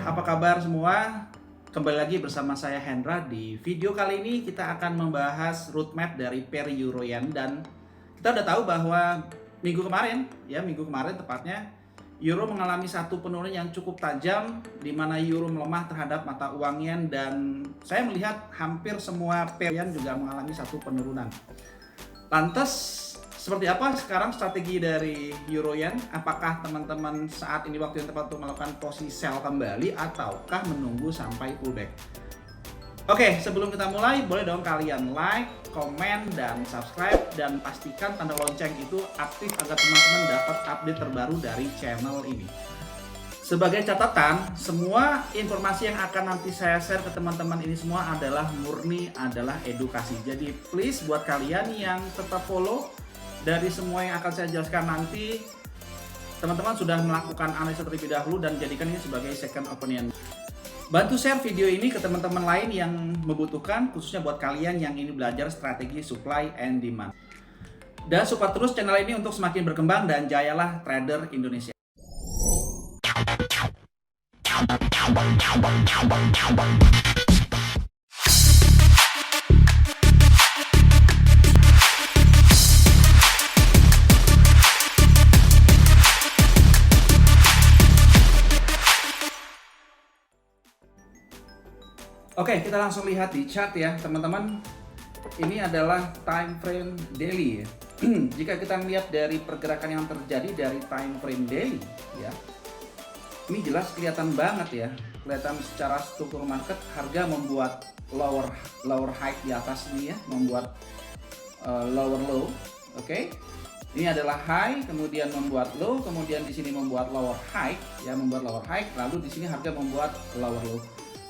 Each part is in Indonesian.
apa kabar semua? Kembali lagi bersama saya Hendra. Di video kali ini kita akan membahas roadmap dari pair Euro Yen, dan kita udah tahu bahwa minggu kemarin tepatnya Euro mengalami satu penurunan yang cukup tajam, di mana Euro melemah terhadap mata uang Yen, dan saya melihat hampir semua pair Yen juga mengalami satu penurunan. Lantas seperti apa sekarang strategi dari Euro Yen? Apakah teman-teman saat ini waktu yang tepat untuk melakukan posisi sell kembali ataukah menunggu sampai pullback? Oke, sebelum kita mulai, boleh dong kalian like, komen, dan subscribe, dan pastikan tanda lonceng itu aktif agar teman-teman dapat update terbaru dari channel ini. Sebagai catatan, semua informasi yang akan nanti saya share ke teman-teman ini semua murni adalah edukasi. Jadi please buat kalian yang tetap follow dari semua yang akan saya jelaskan nanti, teman-teman sudah melakukan analisa terlebih dahulu dan jadikan ini sebagai second opinion. Bantu share video ini ke teman-teman lain yang membutuhkan, khususnya buat kalian yang ingin belajar strategi supply and demand. Dan support terus channel ini untuk semakin berkembang dan jayalah trader Indonesia. Oke, kita langsung lihat di chart ya teman-teman. Ini adalah time frame daily ya. Jika kita melihat dari pergerakan yang terjadi dari time frame daily ya, ini jelas kelihatan banget ya, kelihatan secara struktur market harga membuat lower high di atas ini ya, membuat lower low. Oke. Ini adalah high, kemudian membuat low, kemudian di sini membuat lower high ya, membuat lower high, lalu di sini harga membuat lower low.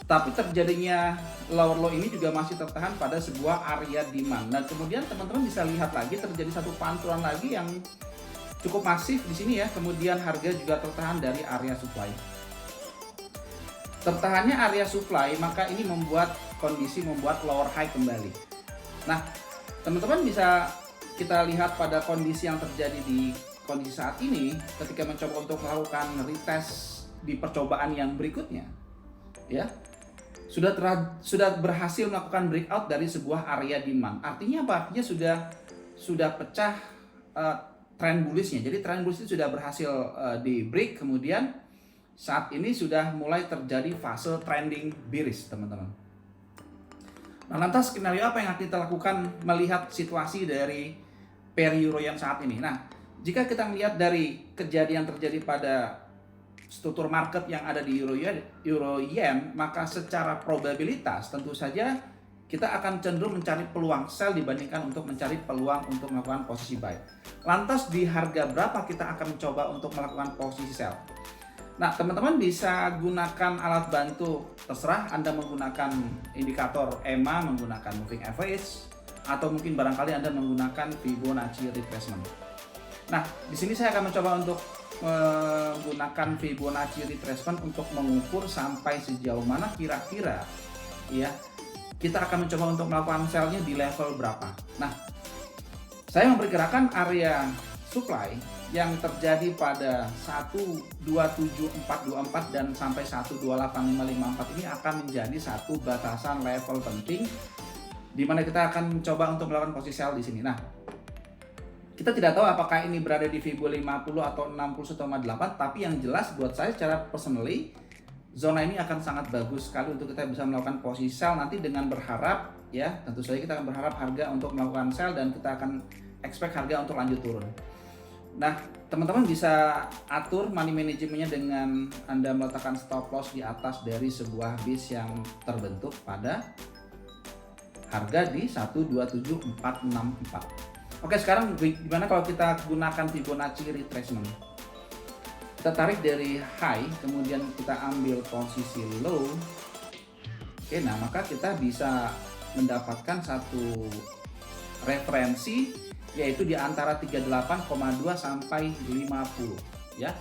Tapi terjadinya lower low ini juga masih tertahan pada sebuah area demand. Dan kemudian teman-teman bisa lihat lagi terjadi satu pantulan lagi yang cukup masif di sini ya. Kemudian harga juga tertahan dari area supply. Tertahannya area supply, maka ini membuat lower high kembali. Nah, teman-teman bisa kita lihat pada kondisi yang terjadi di kondisi saat ini ketika mencoba untuk melakukan retest di percobaan yang berikutnya. Ya. Sudah berhasil melakukan breakout dari sebuah area demand. Artinya apa? Artinya sudah pecah trend bullishnya. Jadi trend bullish itu sudah berhasil di break, kemudian saat ini sudah mulai terjadi fase trending bearish, teman-teman. Nah, lantas skenario apa yang akan kita lakukan melihat situasi dari pair Euro Yen saat ini? Nah, jika kita melihat dari kejadian terjadi pada struktur market yang ada di Euro Yen, maka secara probabilitas tentu saja kita akan cenderung mencari peluang sell dibandingkan untuk mencari peluang untuk melakukan posisi buy. Lantas di harga berapa kita akan mencoba untuk melakukan posisi sell? Nah, teman-teman bisa gunakan alat bantu, terserah Anda menggunakan indikator EMA, menggunakan moving average, atau mungkin barangkali Anda menggunakan Fibonacci retracement. Nah, di sini saya akan mencoba untuk menggunakan Fibonacci retracement untuk mengukur sampai sejauh mana kira-kira ya kita akan mencoba untuk melakukan sell-nya di level berapa. Nah, saya memperkirakan area supply yang terjadi pada 1.27424 dan sampai 1.28554 ini akan menjadi satu batasan level penting di mana kita akan mencoba untuk melakukan posisi sell di sini. Nah, kita tidak tahu apakah ini berada di Fibo 50 atau 61,8, tapi yang jelas buat saya secara personally, zona ini akan sangat bagus sekali untuk kita bisa melakukan posisi sell nanti dengan berharap ya, tentu saja kita akan berharap harga untuk melakukan sell dan kita akan expect harga untuk lanjut turun. Nah, teman-teman bisa atur money manajemennya dengan Anda meletakkan stop loss di atas dari sebuah base yang terbentuk pada harga di 1.27464. Oke, sekarang gimana kalau kita gunakan Fibonacci retracement? Kita tarik dari high, kemudian kita ambil posisi low. Oke, nah maka kita bisa mendapatkan satu referensi yaitu di antara 38,2 sampai 50 ya.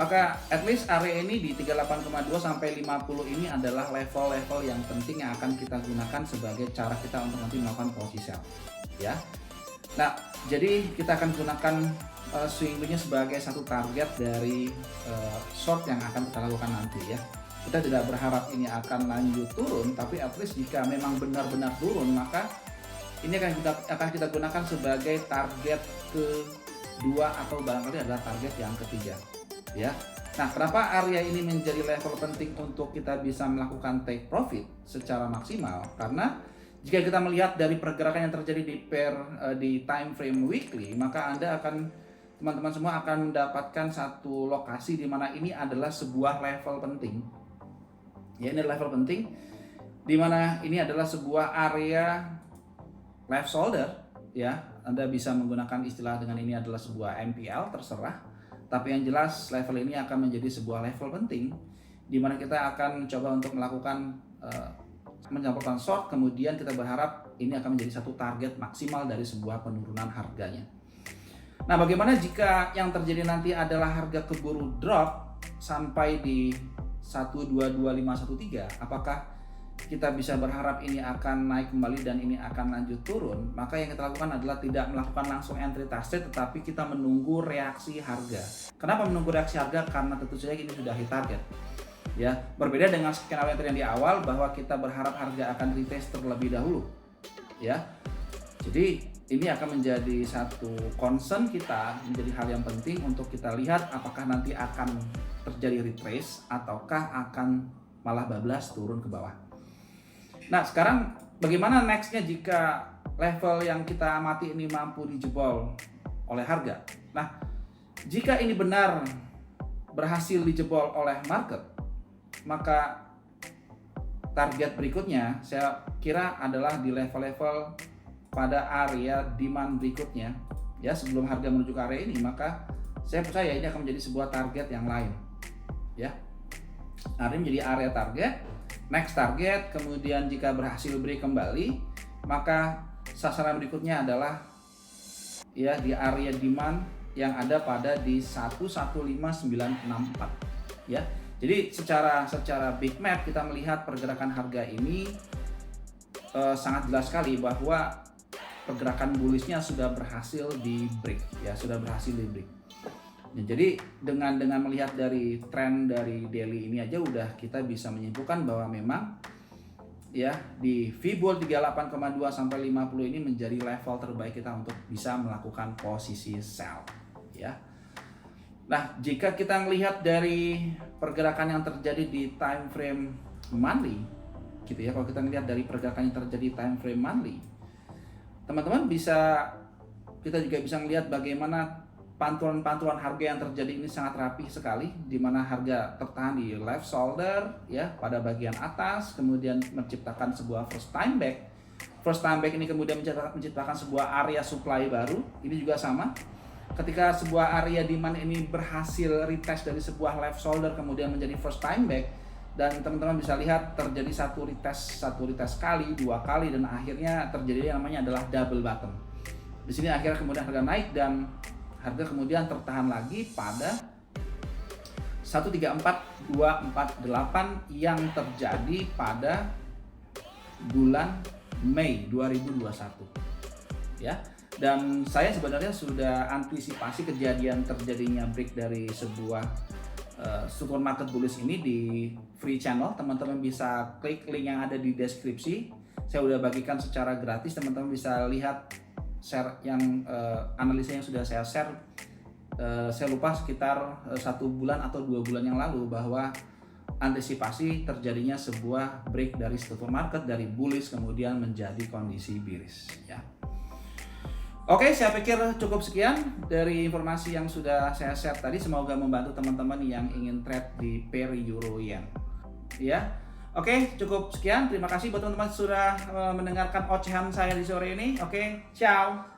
Maka at least area ini di 38,2 sampai 50 ini adalah level-level yang penting yang akan kita gunakan sebagai cara kita untuk nanti melakukan posisi sell ya. Nah, jadi kita akan gunakan swing low-nya sebagai satu target dari short yang akan kita lakukan nanti ya. kita tidak berharap ini akan lanjut turun, tapi at least jika memang benar-benar turun, maka ini akan kita gunakan sebagai target kedua atau barangkali adalah target yang ketiga, ya. Nah, kenapa area ini menjadi level penting untuk kita bisa melakukan take profit secara maksimal? Karena jika kita melihat dari pergerakan yang terjadi di time frame weekly, maka teman-teman semua akan mendapatkan satu lokasi di mana ini adalah sebuah level penting. Ya, ini level penting di mana ini adalah sebuah area left shoulder, ya. Anda bisa menggunakan istilah dengan ini adalah sebuah MPL, terserah. Tapi yang jelas level ini akan menjadi sebuah level penting di mana kita akan mencoba untuk melakukan mencampurkan short, kemudian kita berharap ini akan menjadi satu target maksimal dari sebuah penurunan harganya. Nah, bagaimana jika yang terjadi nanti adalah harga keburu drop sampai di 122513? Apakah kita bisa berharap ini akan naik kembali dan ini akan lanjut turun? Maka yang kita lakukan adalah tidak melakukan langsung entry target, tetapi kita menunggu reaksi harga. Kenapa menunggu reaksi harga? Karena tentu saja ini sudah hit target. Ya, berbeda dengan skenario yang di awal bahwa kita berharap harga akan retest terlebih dahulu. Ya. Jadi ini akan menjadi satu concern kita, menjadi hal yang penting untuk kita lihat apakah nanti akan terjadi retrace ataukah akan malah bablas turun ke bawah. Nah, sekarang bagaimana nextnya jika level yang kita amati ini mampu dijebol oleh harga? Nah, jika ini benar berhasil dijebol oleh market, maka target berikutnya saya kira adalah di level-level pada area demand berikutnya, ya, sebelum harga menuju ke area ini, maka saya percaya ini akan menjadi sebuah target yang lain, ya. Ini menjadi area target, next target, kemudian jika berhasil break kembali, maka sasaran berikutnya adalah ya di area demand yang ada pada di 115964, ya. Jadi secara big map kita melihat pergerakan harga ini sangat jelas sekali bahwa pergerakan bullishnya sudah berhasil di break, ya, sudah berhasil di break. Ya, jadi dengan melihat dari tren dari daily ini aja udah kita bisa menyimpulkan bahwa memang ya di Fibol 38,2 sampai 50 ini menjadi level terbaik kita untuk bisa melakukan posisi sell, ya. Nah, jika kita melihat dari pergerakan yang terjadi di time frame monthly, gitu ya, kalau kita melihat dari pergerakan yang terjadi time frame monthly, teman-teman kita juga bisa melihat bagaimana pantulan-pantulan harga yang terjadi ini sangat rapih sekali, di mana harga tertahan di left shoulder, ya, pada bagian atas, kemudian menciptakan sebuah first time back. First time back ini kemudian menciptakan sebuah area supply baru. Ini juga sama. Ketika sebuah area demand ini berhasil retest dari sebuah left shoulder kemudian menjadi first time back, dan teman-teman bisa lihat terjadi satu retest kali, dua kali, dan akhirnya terjadi yang namanya adalah double bottom. Di sini akhirnya kemudian harga naik dan harga kemudian tertahan lagi pada 134248 yang terjadi pada bulan Mei 2021, ya. Dan saya sebenarnya sudah antisipasi kejadian terjadinya break dari sebuah struktur market bullish ini di free channel. Teman-teman bisa klik link yang ada di deskripsi. Saya udah bagikan secara gratis, teman-teman bisa lihat share yang analisa yang sudah saya share. Saya lupa sekitar 1 bulan atau 2 bulan yang lalu bahwa antisipasi terjadinya sebuah break dari struktur market dari bullish kemudian menjadi kondisi bearish, ya. Oke, saya pikir cukup sekian dari informasi yang sudah saya share tadi. Semoga membantu teman-teman yang ingin trade di pair euro yen, ya. Oke, cukup sekian. Terima kasih buat teman-teman sudah mendengarkan ocehan saya di sore ini. Oke, ciao.